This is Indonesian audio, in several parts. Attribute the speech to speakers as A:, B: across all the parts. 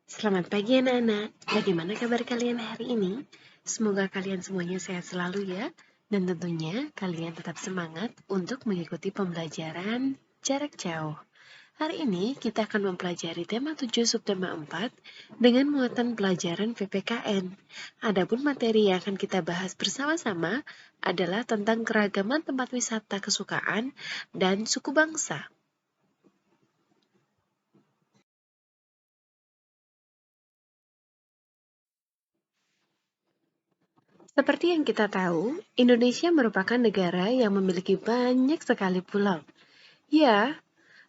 A: Selamat pagi anak-anak, bagaimana kabar kalian hari ini? Semoga kalian semuanya sehat selalu ya, dan tentunya kalian tetap semangat untuk mengikuti pembelajaran jarak jauh. Hari ini kita akan mempelajari tema 7 subtema 4 dengan muatan pelajaran PPKN. Adapun materi yang akan kita bahas bersama-sama adalah tentang keragaman tempat wisata kesukaan dan suku bangsa. Seperti yang kita tahu, Indonesia merupakan negara yang memiliki banyak sekali pulau. Ya,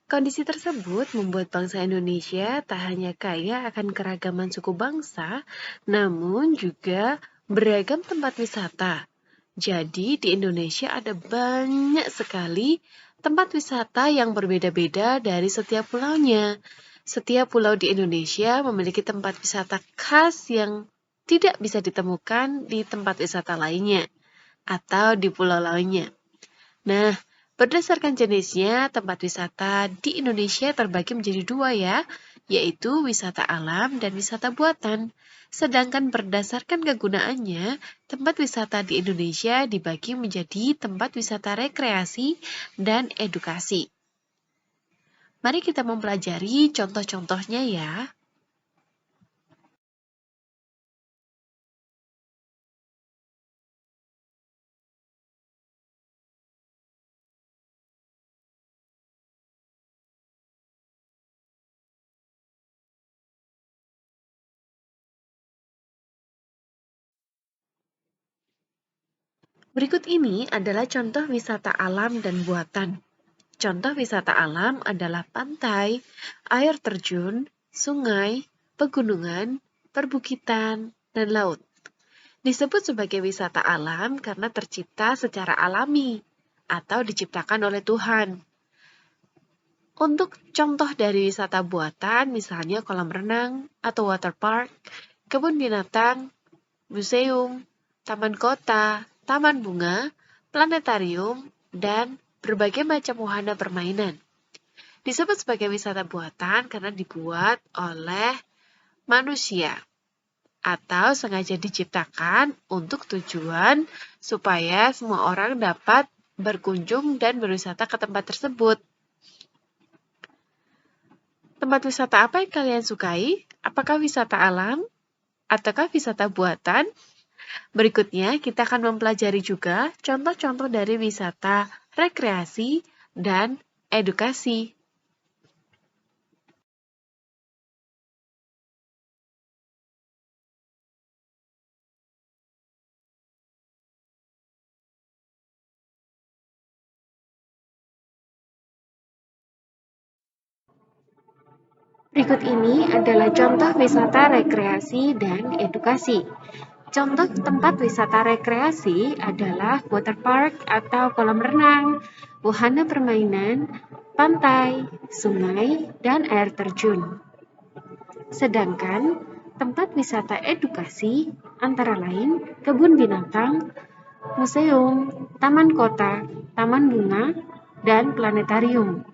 A: kondisi tersebut membuat bangsa Indonesia tak hanya kaya akan keragaman suku bangsa, namun juga beragam tempat wisata. Jadi di Indonesia ada banyak sekali tempat wisata yang berbeda-beda dari setiap pulaunya. Setiap pulau di Indonesia memiliki tempat wisata khas yang tidak bisa ditemukan di tempat wisata lainnya atau di pulau lainnya. Nah, berdasarkan jenisnya, tempat wisata di Indonesia terbagi menjadi dua ya, yaitu wisata alam dan wisata buatan. Sedangkan berdasarkan kegunaannya, tempat wisata di Indonesia dibagi menjadi tempat wisata rekreasi dan edukasi. Mari kita mempelajari contoh-contohnya ya. Berikut ini adalah contoh wisata alam dan buatan. Contoh wisata alam adalah pantai, air terjun, sungai, pegunungan, perbukitan, dan laut. Disebut sebagai wisata alam karena tercipta secara alami atau diciptakan oleh Tuhan. Untuk contoh dari wisata buatan, misalnya kolam renang atau water park, kebun binatang, museum, taman kota, taman bunga, planetarium, dan berbagai macam wahana permainan. Disebut sebagai wisata buatan karena dibuat oleh manusia atau sengaja diciptakan untuk tujuan supaya semua orang dapat berkunjung dan berwisata ke tempat tersebut. Tempat wisata apa yang kalian sukai? Apakah wisata alam ataukah wisata buatan? Berikutnya kita akan mempelajari juga contoh-contoh dari wisata rekreasi dan edukasi. Berikut ini adalah contoh wisata rekreasi dan edukasi. Contoh tempat wisata rekreasi adalah water park atau kolam renang, wahana permainan, pantai, sungai, dan air terjun. Sedangkan tempat wisata edukasi antara lain kebun binatang, museum, taman kota, taman bunga, dan planetarium.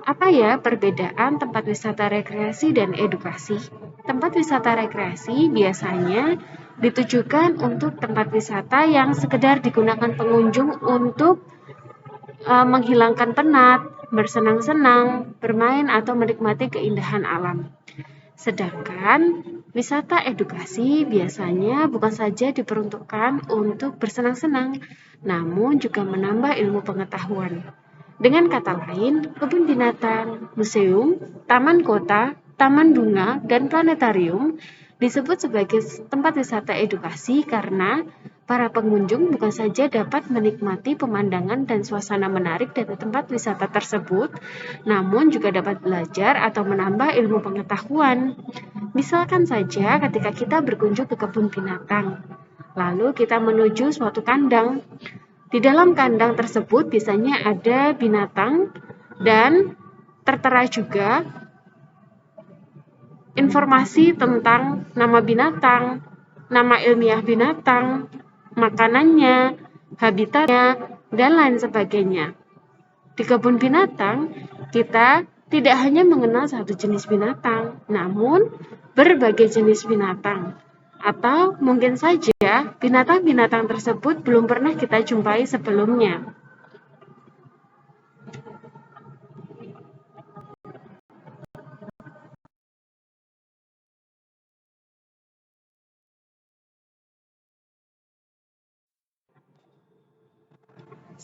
A: Apa ya perbedaan tempat wisata rekreasi dan edukasi? Tempat wisata rekreasi biasanya ditujukan untuk tempat wisata yang sekedar digunakan pengunjung untuk menghilangkan penat, bersenang-senang, bermain atau menikmati keindahan alam. Sedangkan wisata edukasi biasanya bukan saja diperuntukkan untuk bersenang-senang, namun juga menambah ilmu pengetahuan. Dengan kata lain, kebun binatang, museum, taman kota, taman bunga, dan planetarium disebut sebagai tempat wisata edukasi karena para pengunjung bukan saja dapat menikmati pemandangan dan suasana menarik dari tempat wisata tersebut, namun juga dapat belajar atau menambah ilmu pengetahuan. Misalkan saja ketika kita berkunjung ke kebun binatang, lalu kita menuju suatu kandang. Di dalam kandang tersebut biasanya ada binatang dan tertera juga informasi tentang nama binatang, nama ilmiah binatang, makanannya, habitatnya, dan lain sebagainya. Di kebun binatang, kita tidak hanya mengenal satu jenis binatang, namun berbagai jenis binatang. Atau mungkin saja binatang-binatang tersebut belum pernah kita jumpai sebelumnya.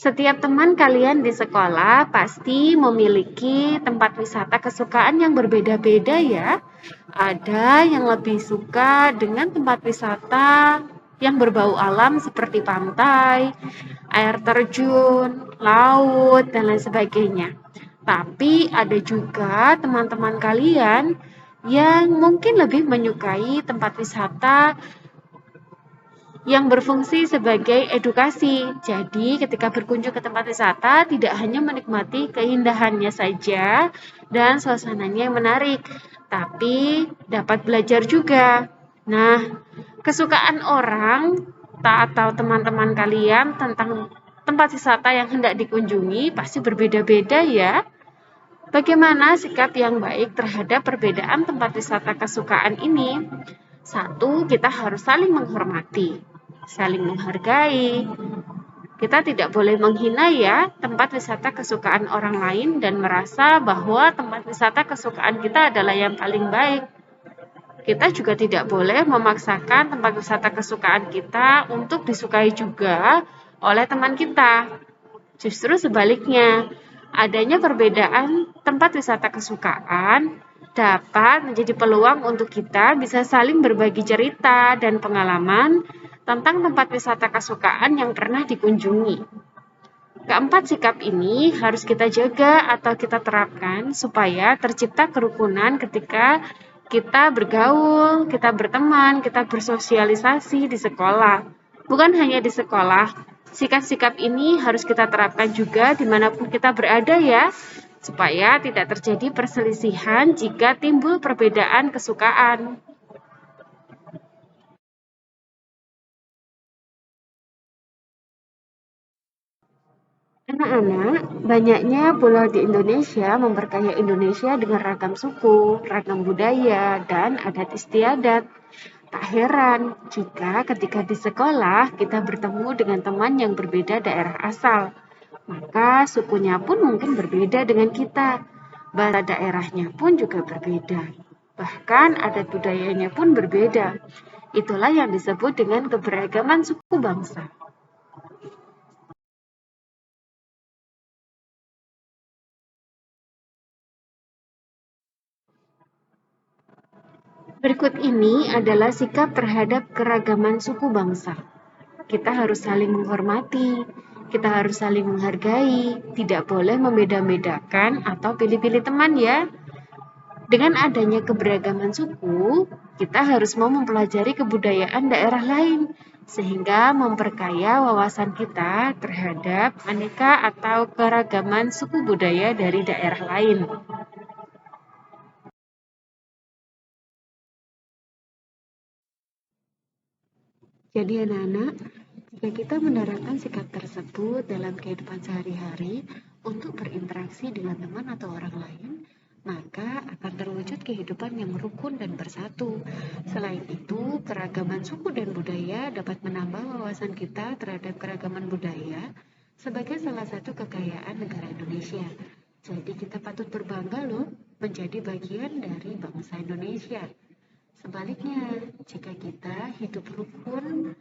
A: Setiap teman kalian di sekolah pasti memiliki tempat wisata kesukaan yang berbeda-beda ya. Ada yang lebih suka dengan tempat wisata yang berbau alam seperti pantai, air terjun, laut, dan lain sebagainya. Tapi ada juga teman-teman kalian yang mungkin lebih menyukai tempat wisata yang berfungsi sebagai edukasi. Jadi, ketika berkunjung ke tempat wisata, tidak hanya menikmati keindahannya saja dan suasananya yang menarik, tapi dapat belajar juga. Nah, kesukaan orang atau teman-teman kalian tentang tempat wisata yang hendak dikunjungi pasti berbeda-beda ya. Bagaimana sikap yang baik terhadap perbedaan tempat wisata kesukaan ini? Satu, kita harus saling menghormati, saling menghargai. Kita tidak boleh menghina ya tempat wisata kesukaan orang lain dan merasa bahwa tempat wisata kesukaan kita adalah yang paling baik. Kita juga tidak boleh memaksakan tempat wisata kesukaan kita untuk disukai juga oleh teman kita. Justru sebaliknya, adanya perbedaan tempat wisata kesukaan dapat menjadi peluang untuk kita bisa saling berbagi cerita dan pengalaman tentang tempat wisata kesukaan yang pernah dikunjungi. Keempat sikap ini harus kita jaga atau kita terapkan supaya tercipta kerukunan ketika kita bergaul, kita berteman, kita bersosialisasi di sekolah. Bukan hanya di sekolah, sikap-sikap ini harus kita terapkan juga dimanapun kita berada ya, supaya tidak terjadi perselisihan jika timbul perbedaan kesukaan. Anak-anak, banyaknya pulau di Indonesia memperkaya Indonesia dengan ragam suku, ragam budaya, dan adat istiadat. Tak heran jika ketika di sekolah kita bertemu dengan teman yang berbeda daerah asal. Maka sukunya pun mungkin berbeda dengan kita. Bahasa daerahnya pun juga berbeda. Bahkan adat budayanya pun berbeda. Itulah yang disebut dengan keberagaman suku bangsa. Berikut ini adalah sikap terhadap keragaman suku bangsa. Kita harus saling menghormati, kita harus saling menghargai, tidak boleh membeda-bedakan atau pilih-pilih teman ya. Dengan adanya keberagaman suku, kita harus mau mempelajari kebudayaan daerah lain, sehingga memperkaya wawasan kita terhadap aneka atau keragaman suku budaya dari daerah lain. Jadi anak-anak, jika kita menerapkan sikap tersebut dalam kehidupan sehari-hari untuk berinteraksi dengan teman atau orang lain, maka akan terwujud kehidupan yang rukun dan bersatu. Selain itu, keragaman suku dan budaya dapat menambah wawasan kita terhadap keragaman budaya sebagai salah satu kekayaan negara Indonesia. Jadi kita patut berbangga loh menjadi bagian dari bangsa Indonesia. Sebaliknya, jika kita hidup rukun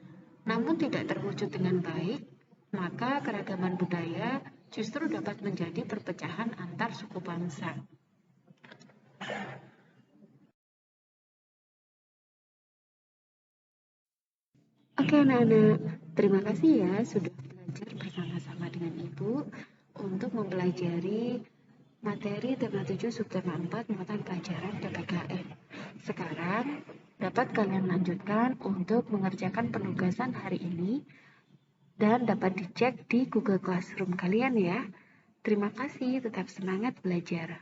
A: namun tidak terwujud dengan baik, maka keragaman budaya justru dapat menjadi perpecahan antar suku bangsa. Oke anak-anak, terima kasih ya sudah belajar bersama-sama dengan Ibu untuk mempelajari materi tema 7 subtema 4 muatan pelajaran PPKN. Sekarang dapat kalian lanjutkan untuk mengerjakan penugasan hari ini dan dapat dicek di Google Classroom kalian ya. Terima kasih, tetap semangat belajar.